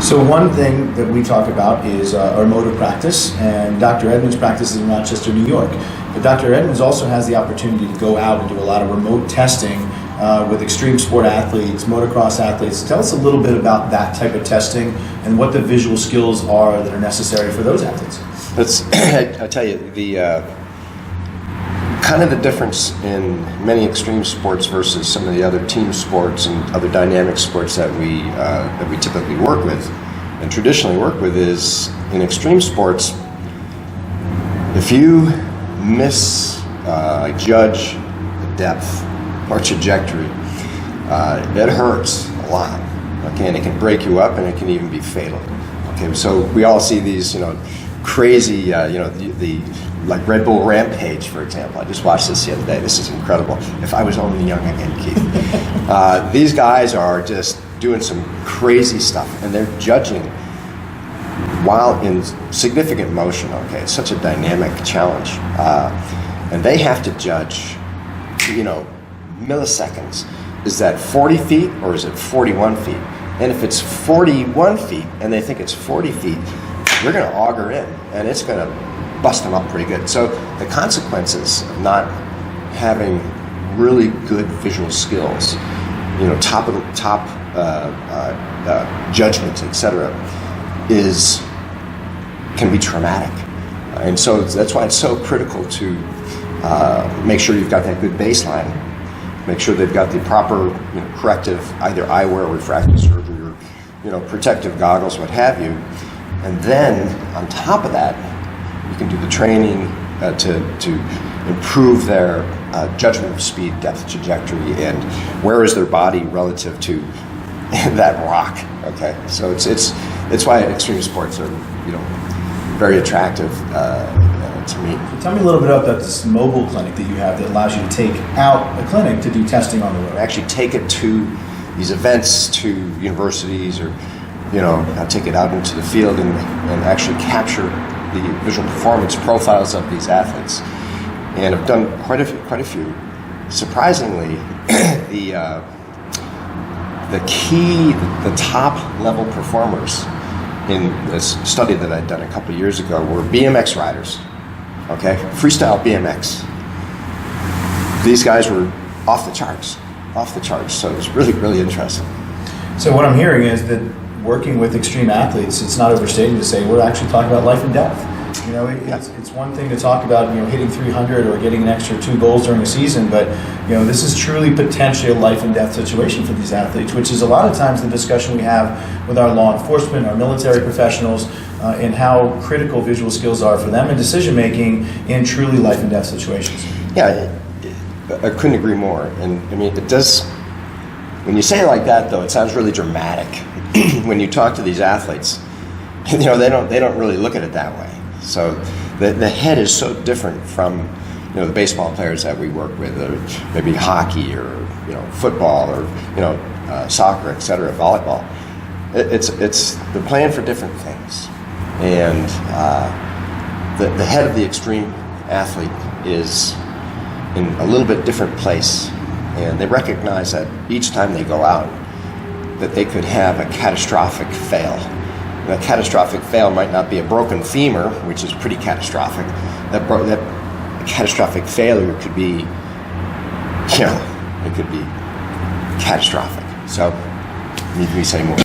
So one thing that we talk about is our mode of practice, and Dr. Edmunds practices in Rochester, New York. But Dr. Edmunds also has the opportunity to go out and do a lot of remote testing with extreme sport athletes, motocross athletes. Tell us a little bit about that type of testing and what the visual skills are that are necessary for those athletes. I tell you, the kind of the difference in many extreme sports versus some of the other team sports and other dynamic sports that we typically work with and traditionally work with is in extreme sports, if you misjudge the depth or trajectory, it hurts a lot. Okay, and it can break you up, and it can even be fatal. Okay, so we all see these, crazy, the like Red Bull Rampage, for example. I just watched this the other day. This is incredible. If I was only young again, Keith. These guys are just doing some crazy stuff, and they're judging while in significant motion. Okay, it's such a dynamic challenge, and they have to judge, milliseconds. Is that 40 feet or is it 41 feet? And if it's 41 feet and they think it's 40 feet, they're going to auger in, and it's going to bust them up pretty good. So the consequences of not having really good visual skills, top judgment, etc., can be traumatic. And so that's why it's so critical to make sure you've got that good baseline, make sure they've got the proper corrective, either eyewear, refractive surgery, or protective goggles, what have you. And then on top of that, you can do the training to improve their judgment of speed, depth, trajectory, and where is their body relative to that rock. Okay, so it's why extreme sports are very attractive to me. Tell me a little bit about this mobile clinic that you have that allows you to take out a clinic to do testing on the road. Actually, take it to these events, to universities, or take it out into the field and actually capture the visual performance profiles of these athletes. And I've done quite a few. Surprisingly, the top level performers in this study that I'd done a couple of years ago were BMX riders. Okay, freestyle BMX. These guys were off the charts. So it was really, really interesting. So what I'm hearing is that working with extreme athletes, it's not overstating to say we're actually talking about life and death. It's one thing to talk about hitting 300 or getting an extra 2 goals during a season, but this is truly potentially a life and death situation for these athletes, which is a lot of times the discussion we have with our law enforcement, our military professionals, and how critical visual skills are for them in decision making in truly life and death situations. Yeah, I couldn't agree more. And I mean, it does. When you say it like that, though, it sounds really dramatic. When you talk to these athletes, they don't really look at it that way. So the head is so different from the baseball players that we work with, or maybe hockey, or football, or soccer, etc., volleyball. They're playing for different things, and the head of the extreme athlete is in a little bit different place, and they recognize that each time they go out, that they could have a catastrophic fail. And a catastrophic fail might not be a broken femur, which is pretty catastrophic. That catastrophic failure could be, it could be catastrophic. So, need me say more?